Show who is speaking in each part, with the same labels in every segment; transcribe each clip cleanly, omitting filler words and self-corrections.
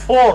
Speaker 1: 4।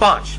Speaker 1: 5।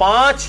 Speaker 1: 5,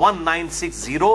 Speaker 1: 1960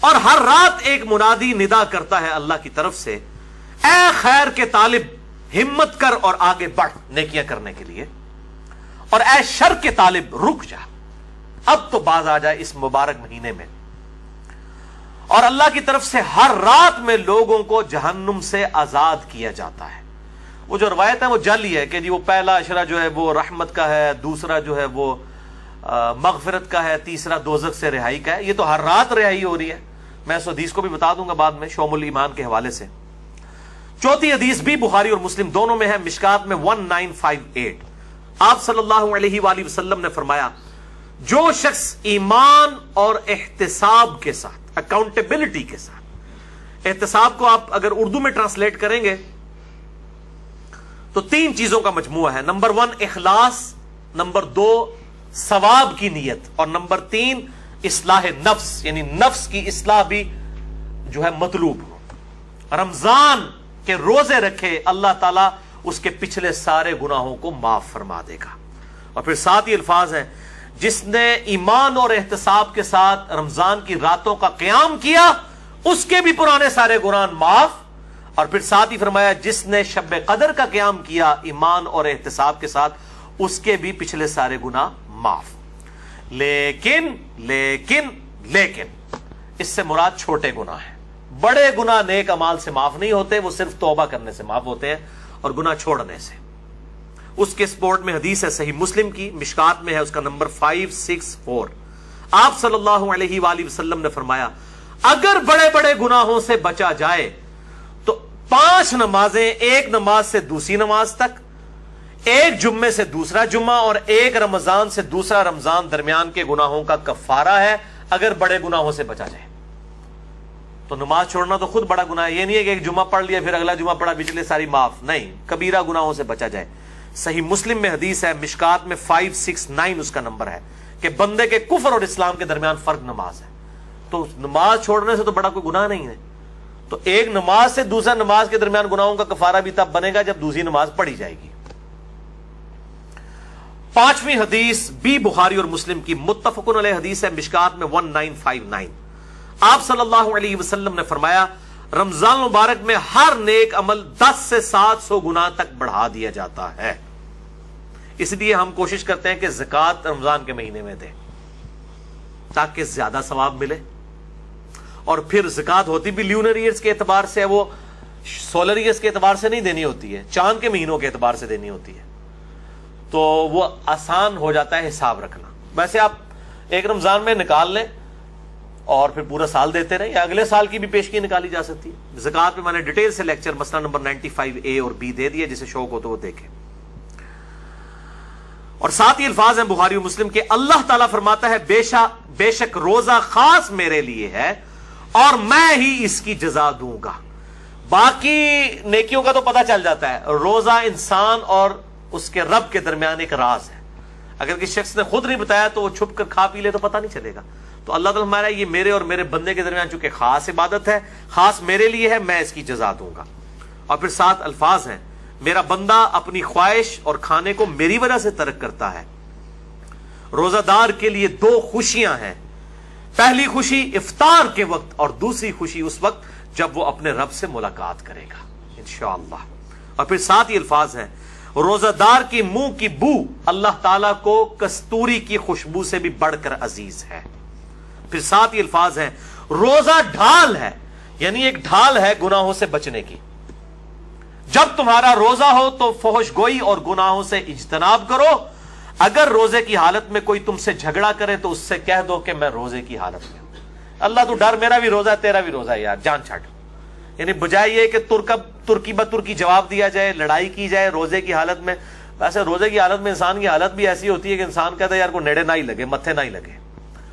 Speaker 1: اور ہر رات ایک منادی ندا کرتا ہے اللہ کی طرف سے، اے خیر کے طالب ہمت کر اور آگے بڑھ نیکیاں کرنے کے لیے، اور اے شر کے طالب رک جا، اب تو باز آ جائے اس مبارک مہینے میں۔ اور اللہ کی طرف سے ہر رات میں لوگوں کو جہنم سے آزاد کیا جاتا ہے۔ وہ جو روایت ہے وہ جعلی ہے کہ جی وہ پہلا اشرہ جو ہے وہ رحمت کا ہے، دوسرا جو ہے وہ مغفرت کا ہے، تیسرا دوزخ سے رہائی کا ہے۔ یہ تو ہر رات رہائی ہو رہی ہے، میں اس حدیث کو بھی بتا دوں گا بعد میں شعب الایمان کے حوالے سے۔ چوتھی حدیث بھی بخاری اور مسلم دونوں میں ہے، مشکات میں 1958۔ آپ صلی اللہ علیہ وآلہ وسلم نے فرمایا، جو شخص ایمان اور احتساب کے ساتھ، اکاؤنٹیبلٹی کے ساتھ، احتساب کو آپ اگر اردو میں ٹرانسلیٹ کریں گے تو تین چیزوں کا مجموعہ ہے۔ نمبر 1 اخلاص، نمبر 2 ثواب کی نیت، اور نمبر 3 اصلاح نفس، یعنی نفس کی اصلاح بھی جو ہے مطلوب ہو۔ رمضان کے روزے رکھے، اللہ تعالیٰ اس کے پچھلے سارے گناہوں کو معاف فرما دے گا۔ اور پھر ساتھ ہی الفاظ ہیں، جس نے ایمان اور احتساب کے ساتھ رمضان کی راتوں کا قیام کیا اس کے بھی پرانے سارے گناہ معاف۔ اور پھر ساتھ ہی فرمایا، جس نے شب قدر کا قیام کیا ایمان اور احتساب کے ساتھ اس کے بھی پچھلے سارے گناہ معاف۔ لیکن اس سے مراد چھوٹے گناہ ہیں، بڑے گناہ نیک اعمال سے معاف نہیں ہوتے، وہ صرف توبہ کرنے سے معاف ہوتے ہیں اور گناہ چھوڑنے سے۔ اس کے سپورٹ میں حدیث ہے صحیح مسلم کی، مشکات میں ہے، اس کا نمبر 564۔ آپ صلی اللہ علیہ وآلہ وسلم نے فرمایا، اگر بڑے بڑے گناہوں سے بچا جائے تو 5 نمازیں، ایک نماز سے دوسری نماز تک، ایک جمعے سے دوسرا جمعہ، اور ایک رمضان سے دوسرا رمضان درمیان کے گناہوں کا کفارہ ہے، اگر بڑے گناہوں سے بچا جائے۔ تو نماز چھوڑنا تو خود بڑا گناہ ہے، یہ نہیں ہے کہ ایک جمعہ پڑھ لیا پھر اگلا جمعہ پڑھا پچھلے ساری معاف، نہیں، کبیرہ گناہوں سے بچا جائے۔ صحیح مسلم میں حدیث ہے، مشکات میں 569 اس کا نمبر ہے، کہ بندے کے کفر اور اسلام کے درمیان فرق نماز ہے۔ تو نماز چھوڑنے سے تو بڑا کوئی گناہ نہیں ہے۔ تو ایک نماز سے دوسرا نماز کے درمیان گناہوں کا کفارہ بھی تب بنے گا جب دوسری نماز پڑھی جائے گی۔ 5ویں حدیث بھی بخاری اور مسلم کی متفقن علیہ حدیث ہے، مشکات میں 1959۔ آپ صلی اللہ علیہ وسلم نے فرمایا، رمضان مبارک میں ہر نیک عمل 10 سے 700 گنا تک بڑھا دیا جاتا ہے۔ اس لیے ہم کوشش کرتے ہیں کہ زکوٰۃ رمضان کے مہینے میں دیں تاکہ زیادہ ثواب ملے۔ اور پھر زکوٰۃ ہوتی بھی لیونر ایئرز کے اعتبار سے، وہ سولر ایئرز کے اعتبار سے نہیں دینی ہوتی ہے، چاند کے مہینوں کے اعتبار سے دینی ہوتی ہے، تو وہ آسان ہو جاتا ہے حساب رکھنا۔ ویسے آپ ایک رمضان میں نکال لیں اور پھر پورا سال دیتے رہیں، یا اگلے سال کی بھی پیشگی نکالی جا سکتی ہے۔ زکوٰۃ میں میں نے ڈیٹیل سے لیکچر مسئلہ نمبر 95A اور B دے دیا، جسے شوق ہو تو وہ دیکھیں۔ اور ساتھ ہی الفاظ ہیں بخاری و مسلم کے، اللہ تعالیٰ فرماتا ہے، بے شک روزہ خاص میرے لیے ہے اور میں ہی اس کی جزا دوں گا۔ باقی نیکیوں کا تو پتہ چل جاتا ہے، روزہ انسان اور اس کے رب کے درمیان ایک راز ہے، اگر کسی شخص نے خود نہیں بتایا تو وہ چھپ کر کھا پی لے تو پتہ نہیں چلے گا۔ تو اللہ تعالیٰ ہمارا یہ میرے اور میرے بندے کے درمیان چونکہ خاص عبادت ہے، خاص میرے لیے ہے، میں اس کی جزا دوں گا۔ اور پھر 7 الفاظ ہیں، میرا بندہ اپنی خواہش اور کھانے کو میری وجہ سے ترک کرتا ہے۔ روزہ دار کے لیے 2 خوشیاں ہیں، پہلی خوشی افطار کے وقت اور دوسری خوشی اس وقت جب وہ اپنے رب سے ملاقات کرے گا انشاءاللہ۔ اور پھر 7 الفاظ ہیں، روزہ دار کی منہ کی بو اللہ تعالیٰ کو کستوری کی خوشبو سے بھی بڑھ کر عزیز ہے۔ پھر 7 الفاظ ہیں، روزہ ڈھال ہے، یعنی ایک ڈھال ہے گناہوں سے بچنے کی۔ جب تمہارا روزہ ہو تو فحش گوئی اور گناہوں سے اجتناب کرو، اگر روزے کی حالت میں کوئی تم سے جھگڑا کرے تو اس سے کہہ دو کہ میں روزے کی حالت میں ہوں۔ اللہ تو ڈر، میرا بھی روزہ ہے تیرا بھی روزہ ہے یار، جان چھاٹ۔ یعنی بجائے یہ کہ ترکی بترکی جواب دیا جائے، لڑائی کی جائے روزے کی حالت میں۔ ویسے روزے کی حالت میں انسان کی حالت بھی ایسی ہوتی ہے کہ انسان کہتا ہے یار کو نیڑے نہ ہی لگے، متھے نہ ہی لگے۔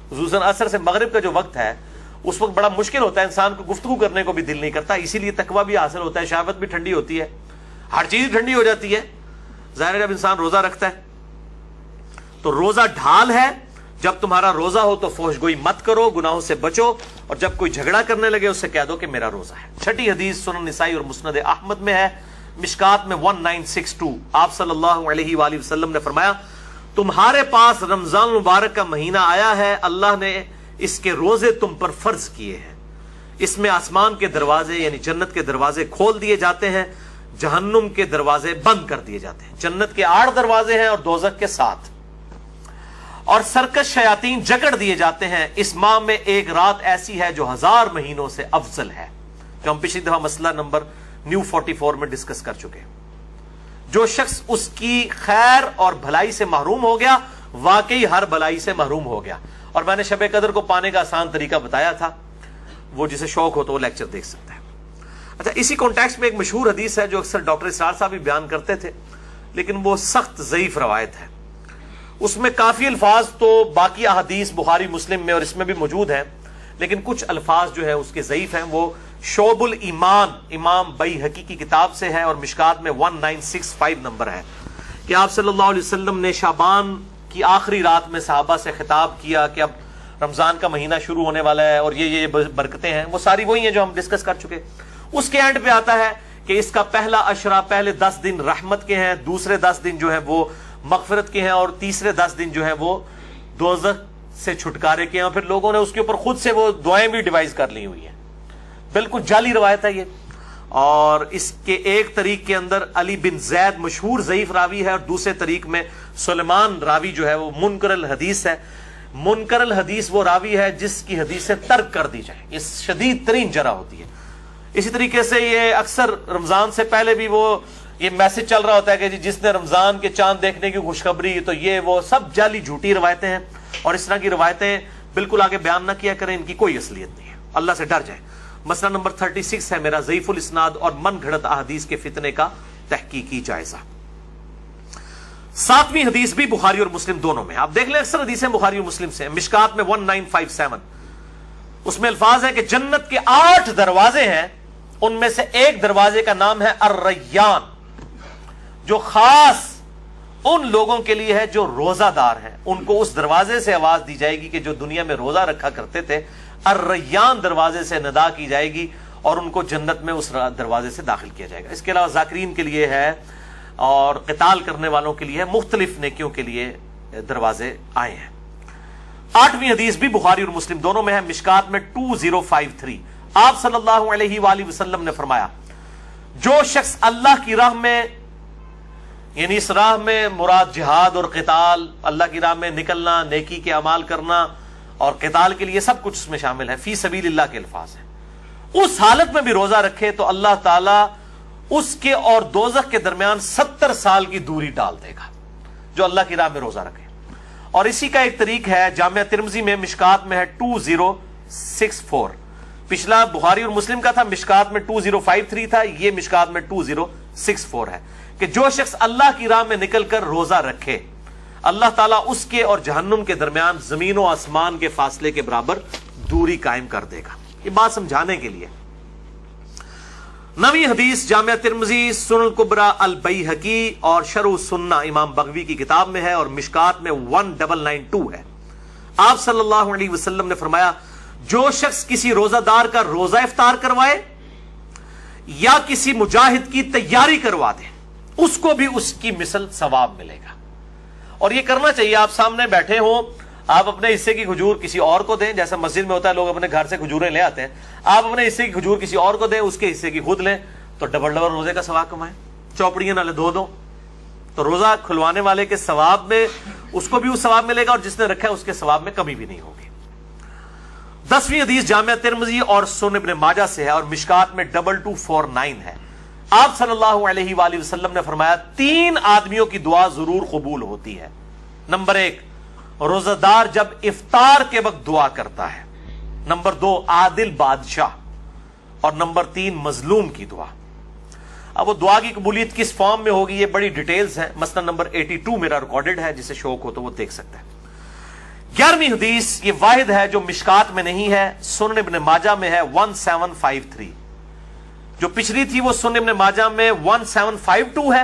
Speaker 1: خصوصاً عصر سے مغرب کا جو وقت ہے اس وقت بڑا مشکل ہوتا ہے، انسان کو گفتگو کرنے کو بھی دل نہیں کرتا، اسی لیے تقویٰ بھی حاصل ہوتا ہے، شہوت بھی ٹھنڈی ہوتی ہے، ہر چیز ٹھنڈی ہو جاتی ہے ظاہر ہے جب انسان روزہ رکھتا ہے۔ تو روزہ ڈھال ہے، جب تمہارا روزہ ہو تو فحش گوئی مت کرو، گناہوں سے بچو، اور جب کوئی جھگڑا کرنے لگے اس سے کہہ دو کہ میرا روزہ ہے۔ 6 حدیث سنن نسائی اور مسند احمد میں ہے، مشکات میں 1962۔ آپ صلی اللہ علیہ وآلہ وسلم نے فرمایا، تمہارے پاس رمضان مبارک کا مہینہ آیا ہے، اللہ نے اس کے روزے تم پر فرض کیے ہیں، اس میں آسمان کے دروازے یعنی جنت کے دروازے کھول دیے جاتے ہیں، جہنم کے دروازے بند کر دیے جاتے ہیں۔ جنت کے 8 دروازے ہیں اور دوزخ کے 7، اور سرکش شیاطین جکڑ دیے جاتے ہیں۔ اس ماہ میں ایک رات ایسی ہے جو 1000 مہینوں سے افضل ہے، جو ہم پچھلی دفعہ مسئلہ نمبر نیو 44 میں ڈسکس کر چکے ہیں۔ جو شخص اس کی خیر اور بھلائی سے محروم ہو گیا، واقعی ہر بھلائی سے محروم ہو گیا۔ اور میں نے شب قدر کو پانے کا آسان طریقہ بتایا تھا، وہ جسے شوق ہو تو وہ لیکچر دیکھ سکتا ہے۔ اچھا، اسی کانٹیکسٹ میں ایک مشہور حدیث ہے جو اکثر ڈاکٹر اسرار صاحب بھی بیان کرتے تھے، لیکن وہ سخت ضعیف روایت ہے۔ اس میں کافی الفاظ تو باقی احادیث بخاری مسلم میں اور اس میں بھی موجود ہیں، لیکن کچھ الفاظ جو ہے اس کے ضعیف ہیں۔ وہ شعب الایمان امام بیہقی کی کتاب سے ہے اور مشکات میں 1965 نمبر ہے کہ آپ صلی اللہ علیہ وسلم نے شعبان کی آخری رات میں صحابہ سے خطاب کیا کہ اب رمضان کا مہینہ شروع ہونے والا ہے اور یہ برکتیں ہیں، وہ ساری وہی ہیں جو ہم ڈسکس کر چکے۔ اس کے اینڈ پہ آتا ہے کہ اس کا پہلا عشرہ، پہلے 10 دن رحمت کے ہیں، دوسرے 10 دن جو ہیں وہ مغفرت کے ہیں، اور تیسرے 10 دن جو ہیں وہ دوزخ سے چھٹکارے کے ہیں۔ اور پھر لوگوں نے اس کے اوپر خود سے وہ دعائیں بھی ڈیوائز کر لی ہوئی ہیں۔ بالکل جعلی روایت ہے یہ، اور اس کے ایک طریق کے اندر علی بن زید مشہور ضعیف راوی ہے، اور دوسرے طریق میں سلیمان راوی جو ہے وہ منکر الحدیث ہے۔ منکر الحدیث وہ راوی ہے جس کی حدیثیں ترک کر دی جائیں، یہ شدید ترین جرح ہوتی ہے۔ اسی طریقے سے یہ اکثر رمضان سے پہلے بھی وہ یہ میسج چل رہا ہوتا ہے کہ جس نے رمضان کے چاند دیکھنے کی خوشخبری، تو یہ وہ سب جعلی جھوٹی روایتیں ہیں، اور اس طرح کی روایتیں بالکل آگے بیان نہ کیا کریں، ان کی کوئی اصلیت نہیں ہے، اللہ سے ڈر جائیں۔ مسئلہ نمبر 36 ہے میرا ضعیف الاسناد اور من گھڑت احادیث کے فتنے کا تحقیقی جائزہ۔ 7ویں حدیث بھی بخاری اور مسلم دونوں میں، آپ دیکھ لیں اکثر حدیثیں بخاری اور مسلم سے ہیں۔ مشکات میں 1957 اس میں الفاظ ہے کہ جنت کے 8 دروازے ہیں، ان میں سے ایک دروازے کا نام ہے الریان، جو خاص ان لوگوں کے لیے ہے جو روزہ دار ہیں۔ ان کو اس دروازے سے آواز دی جائے گی کہ جو دنیا میں روزہ رکھا کرتے تھے، الریان دروازے سے ندا کی جائے گی، اور ان کو جنت میں اس دروازے سے داخل کیا جائے گا۔ اس کے علاوہ ذاکرین کے لیے ہے اور قتال کرنے والوں کے لیے، مختلف نیکیوں کے لیے دروازے آئے ہیں۔ 8ویں حدیث بھی بخاری اور مسلم دونوں میں ہے، مشکات میں 2053۔ آپ صلی اللہ علیہ وآلہ وسلم نے فرمایا، جو شخص اللہ کی راہ میں، یعنی اس راہ میں مراد جہاد اور قتال، اللہ کی راہ میں نکلنا، نیکی کے اعمال کرنا اور قتال کے لیے سب کچھ اس میں شامل ہے، فی سبیل اللہ کے الفاظ ہیں، اس حالت میں بھی روزہ رکھے تو اللہ تعالیٰ اس کے اور دوزخ کے درمیان 70 سال کی دوری ڈال دے گا، جو اللہ کی راہ میں روزہ رکھے۔ اور اسی کا ایک طریق ہے جامعہ ترمذی میں، مشکات میں ہے 2064۔ پچھلا بخاری اور مسلم کا تھا، مشکات میں 2053 تھا، یہ مشکات میں 2064 ہے، کہ جو شخص اللہ کی راہ میں نکل کر روزہ رکھے، اللہ تعالیٰ اس کے اور جہنم کے درمیان زمین و آسمان کے فاصلے کے برابر دوری قائم کر دے گا۔ یہ بات سمجھانے کے لیے۔ 9ویں حدیث جامعہ ترمذی، سنن الکبریٰ البیہقی اور شرح السنہ امام بغوی کی کتاب میں ہے، اور مشکات میں 1992 ہے۔ آپ صلی اللہ علیہ وسلم نے فرمایا، جو شخص کسی روزہ دار کا روزہ افطار کروائے یا کسی مجاہد کی تیاری کروا دے، اس کو بھی اس کی مثل ثواب ملے گا۔ اور یہ کرنا چاہیے، آپ سامنے بیٹھے ہوں، آپ اپنے حصے کی کھجور کسی اور کو دیں، جیسا مسجد میں ہوتا ہے لوگ اپنے گھر سے کھجوریں لے آتے ہیں، آپ اپنے حصے کی کھجور کسی اور کو دیں، اس کے حصے کی خود لیں، تو ڈبل روزے کا ثواب کمائیں۔ چوپڑیاں نالے دو تو روزہ کھلوانے والے کے ثواب میں اس کو بھی اس ثواب ملے گا، اور جس نے رکھا ہے اس کے ثواب میں کمی بھی نہیں ہوگی۔ 10ویں حدیث جامعہ ترمذی اور سنن ابن ماجہ سے ہے، اور مشکات میں 2249 ہے۔ آپ صلی اللہ علیہ وآلہ وسلم نے فرمایا، 3 آدمیوں کی دعا ضرور قبول ہوتی ہے۔ نمبر 1، روزہ دار جب افطار کے وقت دعا کرتا ہے۔ نمبر 2، عادل بادشاہ، اور نمبر 3، مظلوم کی دعا۔ اب وہ دعا کی قبولیت کس فارم میں ہوگی، یہ بڑی ڈیٹیلز ہیں، مسئلہ نمبر 82 میرا ریکارڈڈ ہے، جسے شوق ہو تو وہ دیکھ سکتا ہے۔ 11ویں حدیث یہ واحد ہے جو مشکات میں نہیں ہے، سنن ابن ماجہ میں ہے 1753۔ جو پچھلی تھی وہ سنن ابن ماجہ میں 1752 ہے،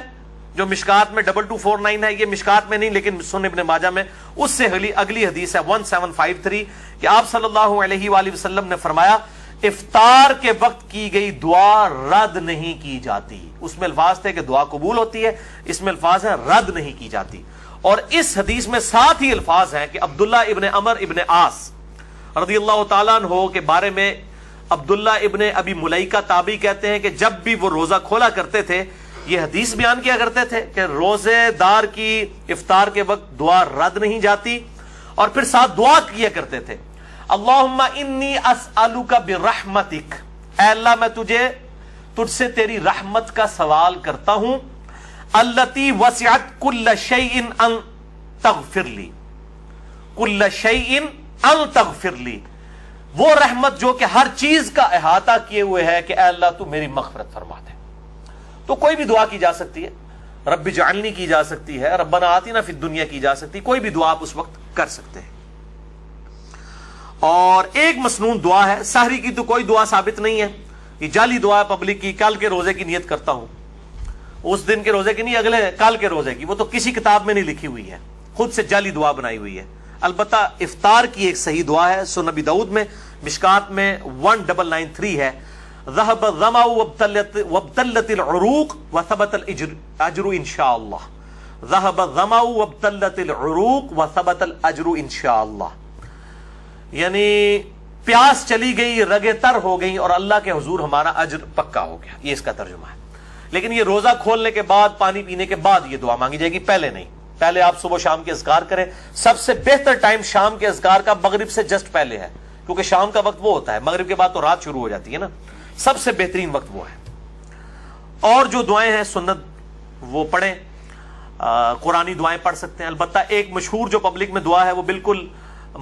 Speaker 1: جو مشکات میں 2249 ہے، یہ مشکات میں نہیں لیکن سنن ابن ماجہ میں۔ اس سے اگلی حدیث ہے 1753 کہ آپ صلی اللہ علیہ وآلہ وسلم نے فرمایا، افطار کے وقت کی گئی دعا رد نہیں کی جاتی۔ اس میں الفاظ تھے کہ دعا قبول ہوتی ہے، اس میں الفاظ ہے رد نہیں کی جاتی۔ اور اس حدیث میں ساتھ ہی الفاظ ہیں کہ عبداللہ ابن عمر ابن عاص رضی اللہ تعالیٰ عنہ کے بارے میں عبداللہ ابن ابی ملیکہ تابعی کہتے ہیں کہ جب بھی وہ روزہ کھولا کرتے تھے یہ حدیث بیان کیا کرتے تھے کہ روزے دار کی افطار کے وقت دعا رد نہیں جاتی، اور پھر ساتھ دعا کیا کرتے تھے اللہم انی اسألک برحمتک، اے اللہ میں تجھ سے تیری رحمت کا سوال کرتا ہوں، التی وسعت کل شیء ان تغفر لی، کل شیء ان تغفر لی، وہ رحمت جو کہ ہر چیز کا احاطہ کیے ہوئے ہے کہ اے اللہ تو میری مغفرت فرما دے۔ تو کوئی بھی دعا کی جا سکتی ہے، رب اجعلنی کی جا سکتی ہے، ربنا آتنا فی الدنیا کی جا سکتی، کوئی بھی دعا آپ اس وقت کر سکتے ہیں۔ اور ایک مسنون دعا ہے، سحری کی تو کوئی دعا ثابت نہیں ہے، یہ جعلی دعا پبلک کی، کل کے روزے کی نیت کرتا ہوں، اس دن کے روزے کی نہیں، اگلے کل کے روزے کی، وہ تو کسی کتاب میں نہیں لکھی ہوئی ہے، خود سے جعلی دعا بنائی ہوئی ہے۔ البتہ افطار کی ایک صحیح دعا ہے، سنن نبی داؤد میں مشکات میں 1993 ہے، ذهب الظمأ وابتلت العروق وثبت الاجر انشاءاللہ، ذهب الظمأ وابتلت العروق وثبت الاجر انشاءاللہ، یعنی پیاس چلی گئی، رگیں تر ہو گئیں، اور اللہ کے حضور ہمارا اجر پکا ہو گیا، یہ اس کا ترجمہ ہے۔ لیکن یہ روزہ کھولنے کے بعد، پانی پینے کے بعد یہ دعا مانگی جائے گی، پہلے نہیں۔ پہلے آپ صبح شام کے اذکار کریں، سب سے بہتر ٹائم شام کے اذکار کا مغرب سے جسٹ پہلے ہے، کیونکہ شام کا وقت وہ ہوتا ہے، مغرب کے بعد تو رات شروع ہو جاتی ہے نا، سب سے بہترین وقت وہ ہے۔ اور جو دعائیں ہیں سنت وہ پڑھیں، قرآنی دعائیں پڑھ سکتے ہیں۔ البتہ ایک مشہور جو پبلک میں دعا ہے وہ بالکل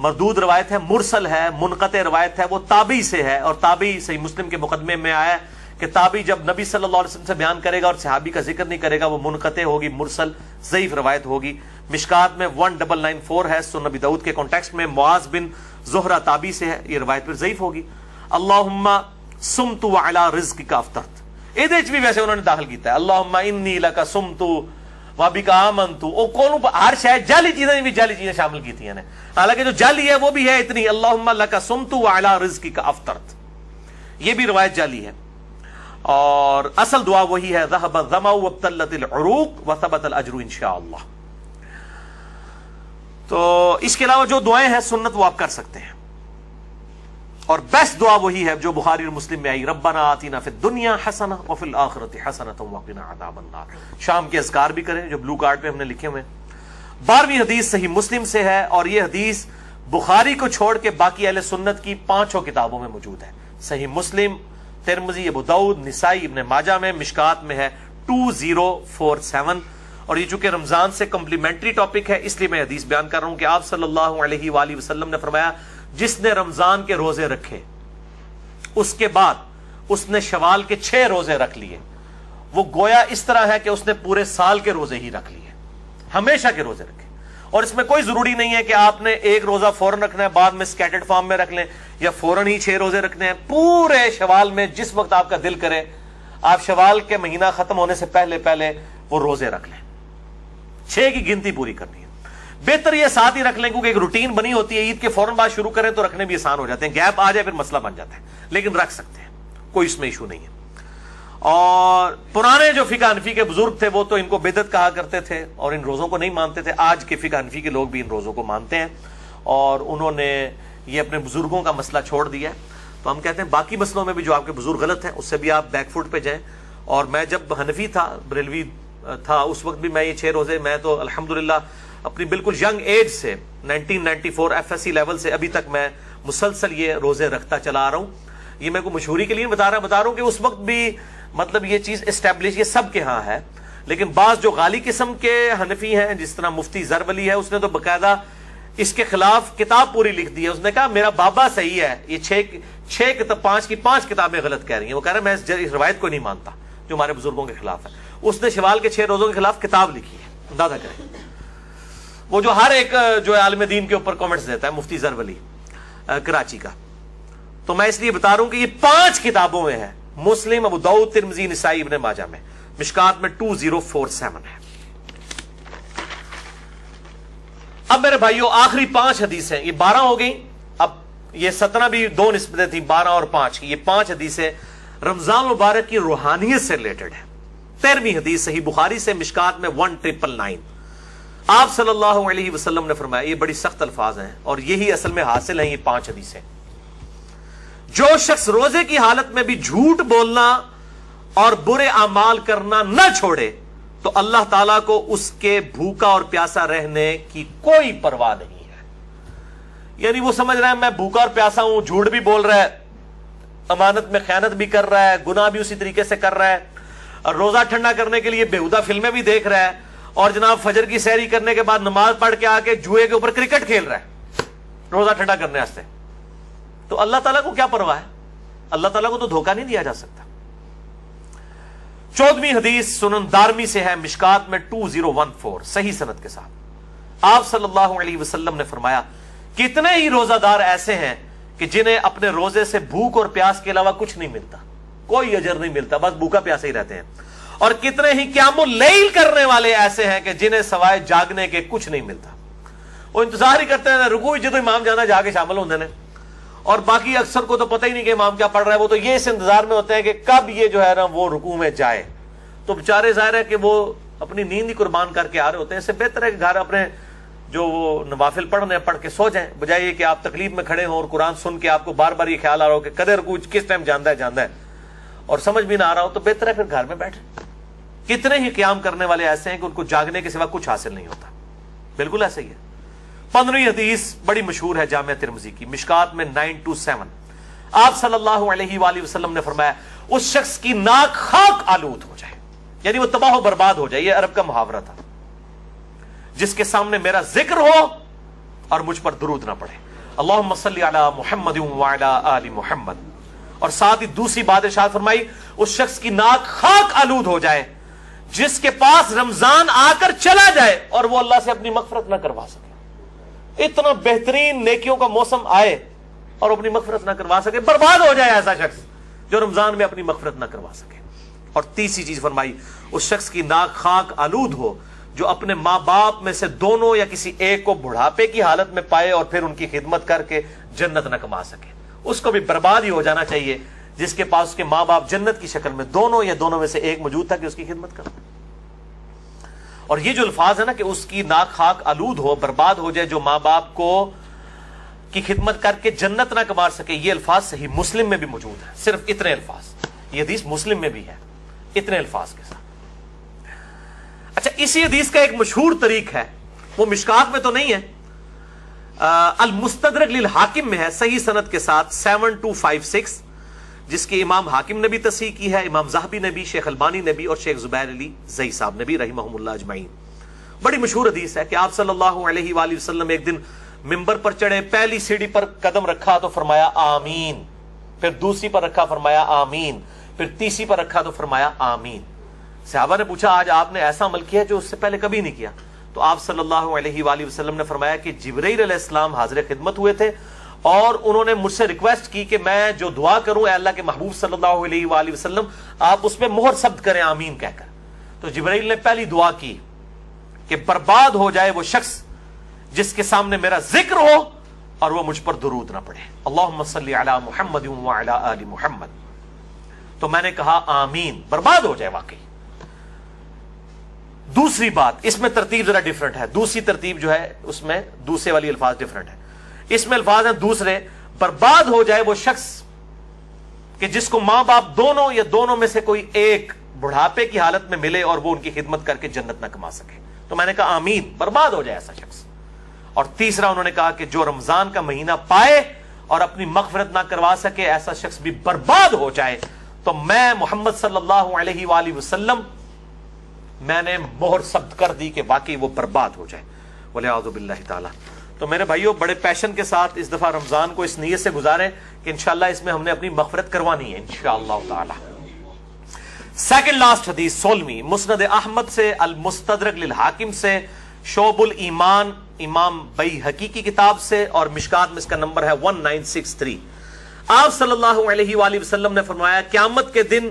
Speaker 1: مردود روایت ہے، مرسل ہے، منقطع روایت ہے، وہ تابعی سے ہے، اور تابعی صحیح مسلم کے مقدمے میں آیا ہے کہ تابعی جب نبی صلی اللہ علیہ وسلم سے بیان کرے گا اور صحابی کا ذکر نہیں کرے گا وہ منقطع ہوگی، مرسل ضعیف روایت ہوگی۔ مشکات میں 1994 ہے، سنن نبی داؤد کے کانٹیکسٹ میں معاذ بن زہرہ تابعی سے ہے، یہ روایت پھر ضعیف ہوگی۔ اللہم سمت وعلی رزقک افطرت، یہ بھی ویسے انہوں نے داخل کیتا ہے، اللہم انی لک سمت وبک آمنت، او کون ہر شاید جعلی چیزیں بھی جعلی چیزیں شامل کی تھی نے، حالانکہ جو جعلی ہے وہ بھی ہے اتنی، اللہم لک سمت وعلی رزقک افطرت، یہ بھی روایت جعلی ہے۔ اور اصل دعا وہی ہے، ذهب الظمأ وابتلت العروق وثبت الاجر انشاءاللہ۔ تو اس کے علاوہ جو دعائیں ہیں سنت وہ آپ کر سکتے ہیں، اور بیسٹ دعا وہی ہے جو بخاری اور مسلم میں آئی، ربنا آتنا فی الدنیا حسنہ وفی الآخرۃ حسنۃ وقنا عذاب النار۔ شام کے اذکار بھی کریں جو بلو کارڈ پہ ہم نے لکھے ہوئے ہیں۔ 12ویں حدیث صحیح مسلم سے ہے، اور یہ حدیث بخاری کو چھوڑ کے باقی اہل سنت کی 5 کتابوں میں موجود ہے، صحیح مسلم، ترمذی، ابو داؤد، نسائی، ابن ماجہ میں، مشکات میں ہے 2047۔ اور یہ چونکہ رمضان سے کمپلیمنٹری ٹاپک ہے اس لیے میں حدیث بیان کر رہا ہوں کہ آپ صلی اللہ علیہ وآلہ وسلم نے فرمایا جس نے رمضان کے روزے رکھے اس کے بعد اس نے شوال کے 6 روزے رکھ لیے، وہ گویا اس طرح ہے کہ اس نے پورے سال کے روزے ہی رکھ لیے، ہمیشہ کے روزے رکھے۔ اور اس میں کوئی ضروری نہیں ہے کہ آپ نے ایک روزہ فوراً رکھنا ہے، بعد میں سکیٹرڈ فارم میں رکھ لیں، یا فوراً ہی 6 روزے رکھنے ہیں۔ پورے شوال میں جس وقت آپ کا دل کرے آپ شوال کے مہینہ ختم ہونے سے پہلے وہ روزے رکھ لیں، 6 کی گنتی پوری کرنی ہے۔ بہتر یہ ساتھ ہی رکھ لیں کیونکہ ایک روٹین بنی ہوتی ہے، عید کے فوراً بعد شروع کریں تو رکھنے بھی آسان ہو جاتے ہیں، گیپ آ جائے پھر مسئلہ بن جاتا ہے، لیکن رکھ سکتے ہیں، کوئی اس میں ایشو نہیں ہے۔ اور پرانے جو فقہ حنفی کے بزرگ تھے وہ تو ان کو بدعت کہا کرتے تھے اور ان روزوں کو نہیں مانتے تھے، آج کے فقہ حنفی کے لوگ بھی ان روزوں کو مانتے ہیں، اور انہوں نے یہ اپنے بزرگوں کا مسئلہ چھوڑ دیا ہے۔ تو ہم کہتے ہیں باقی مسئلوں میں بھی جو آپ کے بزرگ غلط ہیں اس سے بھی آپ بیک فوٹ پہ جائیں۔ اور میں جب حنفی تھا، بریلوی تھا، اس وقت بھی میں یہ 6 روزے، میں تو الحمدللہ اپنی بالکل ینگ ایج سے 1994 FSC لیول سے ابھی تک میں مسلسل یہ روزے رکھتا چلا آ رہا ہوں۔ یہ میں کوئی مشہوری کے لیے بتا رہا ہوں کہ اس وقت بھی مطلب یہ چیز اسٹیبلش یہ سب کے ہاں ہے، لیکن بعض جو غالی قسم کے حنفی ہیں جس طرح مفتی زر ولی ہے، اس نے تو باقاعدہ اس کے خلاف کتاب پوری لکھ دی ہے۔ اس نے کہا میرا بابا صحیح ہے، یہ 5 کتابیں غلط کہہ رہی ہیں۔ وہ کہہ رہا ہے میں اس روایت کو نہیں مانتا جو ہمارے بزرگوں کے خلاف ہے۔ اس نے شوال کے 6 روزوں کے خلاف کتاب لکھی ہے، اندازہ کریں۔ وہ جو ہر ایک جو عالم دین کے اوپر کامنٹس دیتا ہے، مفتی زر ولی کراچی کا۔ تو میں اس لیے بتا رہا ہوں کہ یہ 5 کتابوں میں ہے، مسلم، ابو داؤد، ترمذی، نسائی، ابن ماجہ میں، مشکات میں 2047 ہے۔ اب میرے بھائیوں آخری 5 حدیثیں، یہ 12 ہو گئی، اب یہ 17 بھی 2 نسبتیں تھیں، 12 اور 5 کی، یہ 5 حدیثیں رمضان مبارک کی روحانیت سے ریلیٹڈ ہے۔ 13ویں حدیث صحیح بخاری سے، مشکات میں 1999، آپ صلی اللہ علیہ وسلم نے فرمایا، یہ بڑی سخت الفاظ ہیں اور یہی اصل میں حاصل ہیں یہ 5 حدیثیں، جو شخص روزے کی حالت میں بھی جھوٹ بولنا اور برے اعمال کرنا نہ چھوڑے تو اللہ تعالیٰ کو اس کے بھوکا اور پیاسا رہنے کی کوئی پرواہ نہیں ہے. یعنی وہ سمجھ رہا ہے میں بھوکا اور پیاسا ہوں, جھوٹ بھی بول رہا ہے, امانت میں خیانت بھی کر رہا ہے, گناہ بھی اسی طریقے سے کر رہا ہے, اور روزہ ٹھنڈا کرنے کے لیے بیہودہ فلمیں بھی دیکھ رہا ہے, اور جناب فجر کی سحری کرنے کے بعد نماز پڑھ کے آ کے جوئے کے اوپر کرکٹ کھیل رہا ہے روزہ ٹھنڈا کرنے واسطے. تو اللہ تعالیٰ کو کیا پرواہ ہے؟ اللہ تعالیٰ کو تو دھوکہ نہیں دیا جا سکتا. 14ویں حدیث سنن دارمی سے ہے, مشکات میں 2014 صحیح سند کے ساتھ. آپ صلی اللہ علیہ وسلم نے فرمایا کتنے ہی روزہ دار ایسے ہیں کہ جنہیں اپنے روزے سے بھوک اور پیاس کے علاوہ کچھ نہیں ملتا, کوئی اجر نہیں ملتا, بس بھوکا پیاسے ہی رہتے ہیں. اور کتنے ہی قیام اللیل کرنے والے ایسے ہیں کہ جنہیں سوائے جاگنے کے کچھ نہیں ملتا. وہ انتظار ہی کرتے ہیں رکوع جدو امام جانا جا کے شامل ہوتے ہیں, اور باقی اکثر کو تو پتہ ہی نہیں کہ امام کیا پڑھ رہا ہے, وہ تو یہ اس انتظار میں ہوتے ہیں کہ کب یہ جو ہے نا وہ رکوع میں جائے. تو بیچارے ظاہر ہے کہ وہ اپنی نیند ہی قربان کر کے آ رہے ہوتے ہیں. اس سے بہتر ہے کہ گھر اپنے جو وہ نوافل پڑھنے پڑھ کے سو جائیں, بجائے یہ کہ آپ تکلیف میں کھڑے ہوں اور قرآن سن کے آپ کو بار بار یہ خیال آ رہا ہو کہ قدر رکوع کس ٹائم جانا ہے اور سمجھ بھی نہ آ رہا ہو. تو بہتر ہے پھر گھر میں بیٹھے. کتنے ہی قیام کرنے والے ایسے ہیں کہ ان کو جاگنے کے سوا کچھ حاصل نہیں ہوتا. بالکل ایسا ہی ہے. 15ویں حدیث بڑی مشہور ہے جامع ترمذی کی, مشکات میں 927. آپ صلی اللہ علیہ وآلہ وسلم نے فرمایا اس شخص کی ناک خاک آلود ہو جائے, یعنی وہ تباہ و برباد ہو جائے, یہ عرب کا محاورہ تھا, جس کے سامنے میرا ذکر ہو اور مجھ پر درود نہ پڑے. اللہم صلی علی محمد وعلی آل محمد. اور ساتھ ہی دوسری بات ارشاد فرمائی اس شخص کی ناک خاک آلود ہو جائے جس کے پاس رمضان آ کر چلا جائے اور وہ اللہ سے اپنی مغفرت نہ کروا سکے. اتنا بہترین نیکیوں کا موسم آئے اور اپنی مغفرت نہ کروا سکے, برباد ہو جائے ایسا شخص جو رمضان میں اپنی مغفرت نہ کروا سکے. اور تیسری چیز فرمائی اس شخص کی ناک خاک آلود ہو جو اپنے ماں باپ میں سے دونوں یا کسی ایک کو بڑھاپے کی حالت میں پائے اور پھر ان کی خدمت کر کے جنت نہ کما سکے. اس کو بھی برباد ہی ہو جانا چاہیے جس کے پاس اس کے ماں باپ جنت کی شکل میں دونوں یا دونوں میں سے ایک موجود تھا کہ اس کی خدمت کرے. اور یہ جو الفاظ ہے نا کہ اس کی ناک خاک آلود ہو, برباد ہو جائے, جو ماں باپ کو کی خدمت کر کے جنت نہ کما سکے, یہ الفاظ صحیح مسلم میں بھی موجود ہیں. صرف اتنے الفاظ, یہ حدیث مسلم میں بھی ہے اتنے الفاظ کے ساتھ. اچھا, اسی حدیث کا ایک مشہور طریق ہے, وہ مشکات میں تو نہیں ہے, المستدرک للحاکم میں ہے صحیح سند کے ساتھ 7256, جس کی امام حاکم نے بھی تصحیح کی ہے, امام ذہبی نے بھی, شیخ البانی نے بھی, اور شیخ زبیر علی زئی صاحب نے بھی رحمہم اللہ اجمعین. بڑی مشہور حدیث ہے کہ آپ صلی اللہ علیہ وآلہ وسلم ایک دن ممبر پر چڑھے, پہلی سیڑھی پر قدم رکھا تو فرمایا آمین, پھر دوسری پر رکھا فرمایا آمین, پھر تیسری پر رکھا تو فرمایا آمین. صحابہ نے پوچھا آج آپ نے ایسا عمل کیا جو اس سے پہلے کبھی نہیں کیا؟ تو آپ صلی اللہ علیہ وآلہ وسلم نے فرمایا کہ جبرائیل علیہ السلام حاضر خدمت ہوئے تھے اور انہوں نے مجھ سے ریکویسٹ کی کہ میں جو دعا کروں اے اللہ کے محبوب صلی اللہ علیہ وآلہ وسلم آپ اس پہ مہر ثبت کریں آمین کہہ کر. تو جبرائیل نے پہلی دعا کی کہ برباد ہو جائے وہ شخص جس کے سامنے میرا ذکر ہو اور وہ مجھ پر درود نہ پڑے. اللہم صلی علی محمد وعلی آل محمد. تو میں نے کہا آمین, برباد ہو جائے واقعی. دوسری بات, اس میں ترتیب ذرا ڈیفرنٹ ہے, دوسری ترتیب جو ہے اس میں دوسرے والی الفاظ ڈیفرنٹ ہے. اس میں الفاظ ہیں دوسرے, برباد ہو جائے وہ شخص کہ جس کو ماں باپ دونوں یا دونوں میں سے کوئی ایک بڑھاپے کی حالت میں ملے اور وہ ان کی خدمت کر کے جنت نہ کما سکے. تو میں نے کہا آمین, برباد ہو جائے ایسا شخص. اور تیسرا انہوں نے کہا کہ جو رمضان کا مہینہ پائے اور اپنی مغفرت نہ کروا سکے ایسا شخص بھی برباد ہو جائے. تو میں محمد صلی اللہ علیہ وآلہ وسلم میں نے مہر ثبت کر دی کہ واقعی وہ برباد ہو جائے, والعیاذ باللہ تعالی. تو میرے بھائیوں بڑے پیشن کے ساتھ اس دفعہ رمضان کو اس نیت سے گزاریں کہ انشاءاللہ اس میں ہم نے اپنی مغفرت کروانی ہے انشاءاللہ تعالی. سیکنڈ لاسٹ حدیث 16ویں, مسند احمد سے, المستدرک للحاکم سے, شعب الایمان امام بیہقی کی کتاب سے, اور مشکات میں اس کا نمبر ہے 1963. آپ صلی اللہ علیہ وآلہ وسلم نے فرمایا قیامت کے دن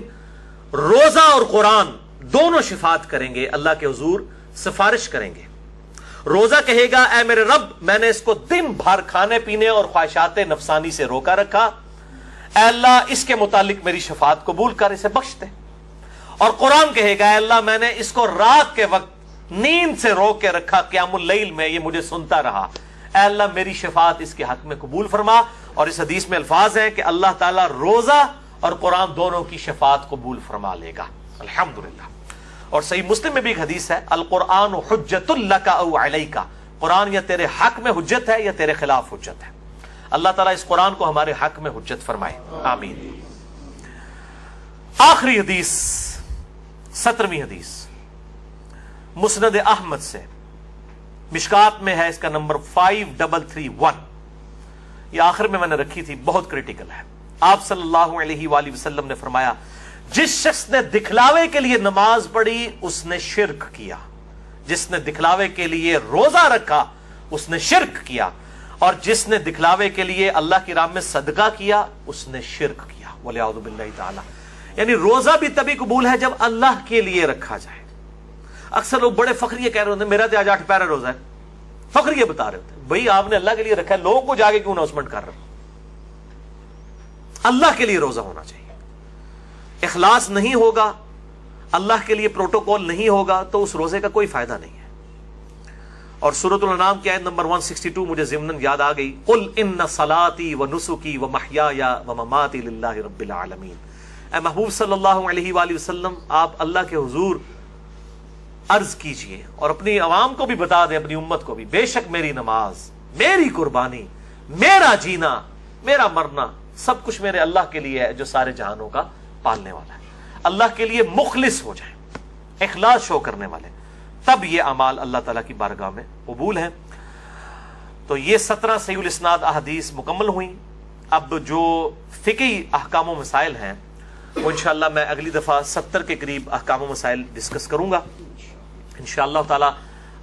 Speaker 1: روزہ اور قرآن دونوں شفاعت کریں گے, اللہ کے حضور سفارش کریں گے. روزہ کہے گا اے میرے رب میں نے اس کو دن بھر کھانے پینے اور خواہشات نفسانی سے روکا رکھا, اے اللہ اس کے متعلق میری شفاعت قبول کر اسے بخش دے. اور قرآن کہے گا اے اللہ میں نے اس کو رات کے وقت نیند سے روک کے رکھا, قیام اللیل میں یہ مجھے سنتا رہا, اے اللہ میری شفاعت اس کے حق میں قبول فرما. اور اس حدیث میں الفاظ ہیں کہ اللہ تعالیٰ روزہ اور قرآن دونوں کی شفاعت قبول فرما لے گا. الحمدللہ. اور صحیح مسلم میں بھی ایک حدیث ہے القرآن حجت لک او علیک، قرآن یا تیرے حق میں حجت ہے یا تیرے خلاف حجت ہے. اللہ تعالیٰ اس قرآن کو ہمارے حق میں حجت فرمائے. آمین. آخری حدیث 17ویں حدیث مسند احمد سے، مشکات میں ہے، اس کا نمبر 5331. یہ آخر میں نے رکھی تھی، بہت کریٹیکل ہے. آپ صلی اللہ علیہ وآلہ وسلم نے فرمایا جس شخص نے دکھلاوے کے لیے نماز پڑھی اس نے شرک کیا، جس نے دکھلاوے کے لیے روزہ رکھا اس نے شرک کیا، اور جس نے دکھلاوے کے لیے اللہ کی راہ میں صدقہ کیا اس نے شرک کیا. وَلِعَوْذُ بِاللَّهِ تعالی. یعنی روزہ بھی تبھی قبول ہے جب اللہ کے لیے رکھا جائے. اکثر لوگ بڑے فخریہ کہہ رہے ہوتے ہیں میرا تو آج 8 پیارا روزہ ہے، فخریہ بتا رہے ہوتے ہیں. بھائی آپ نے اللہ کے لیے رکھا ہے، لوگوں کو جاگے کیوں اناؤنسمنٹ کر رہے؟ اللہ کے لیے روزہ ہونا چاہیے. اخلاص نہیں ہوگا، اللہ کے لیے پروٹوکول نہیں ہوگا تو اس روزے کا کوئی فائدہ نہیں ہے. اور سورۃ الانعام کی آیت نمبر 162 مجھے ضمناً یاد آ گئی. قل ان صلاتي ونسكي ومحياي ومماتي لله رب العالمین. اے محبوب صلی اللہ علیہ وآلہ وسلم آپ اللہ کے حضور عرض کیجئے اور اپنی عوام کو بھی بتا دیں، اپنی امت کو بھی، بے شک میری نماز، میری قربانی، میرا جینا، میرا مرنا سب کچھ میرے اللہ کے لیے ہے جو سارے جہانوں کا پالنے والا ہے. اللہ کے لیے مخلص ہو جائیں، اخلاص شو کرنے والے، تب یہ اعمال اللہ تعالیٰ کی بارگاہ میں قبول ہیں. تو یہ 17 صحیح الاسناد احادیث مکمل ہوئیں. اب جو فقہی احکام و مسائل ہیں وہ انشاءاللہ میں اگلی دفعہ 70 کے قریب احکام و مسائل ڈسکس کروں گا انشاءاللہ تعالی.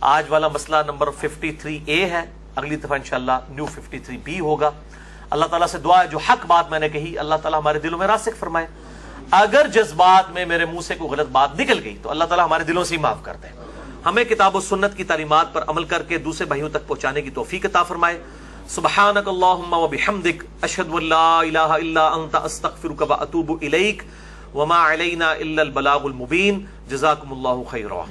Speaker 1: آج والا مسئلہ نمبر 53A ہے، اگلی دفعہ انشاءاللہ نیو 53B ہوگا. اللہ تعالیٰ سے دعا ہے جو حق بات میں نے کہی اللہ تعالیٰ ہمارے دلوں میں راسخ فرمائے. اگر جذبات میں میرے منہ سے کوئی غلط بات نکل گئی تو اللہ تعالیٰ ہمارے دلوں سے ہی معاف کر دے. ہمیں کتاب و سنت کی تعلیمات پر عمل کر کے دوسرے بھائیوں تک پہنچانے کی توفیق عطا فرمائے. سبحانک اللہم و بحمدک اشہد ان لا الہ الا انت استغفرک و اتوب الیک وما علینا الا البلاغ المبین. جزاکم اللہ خیرا.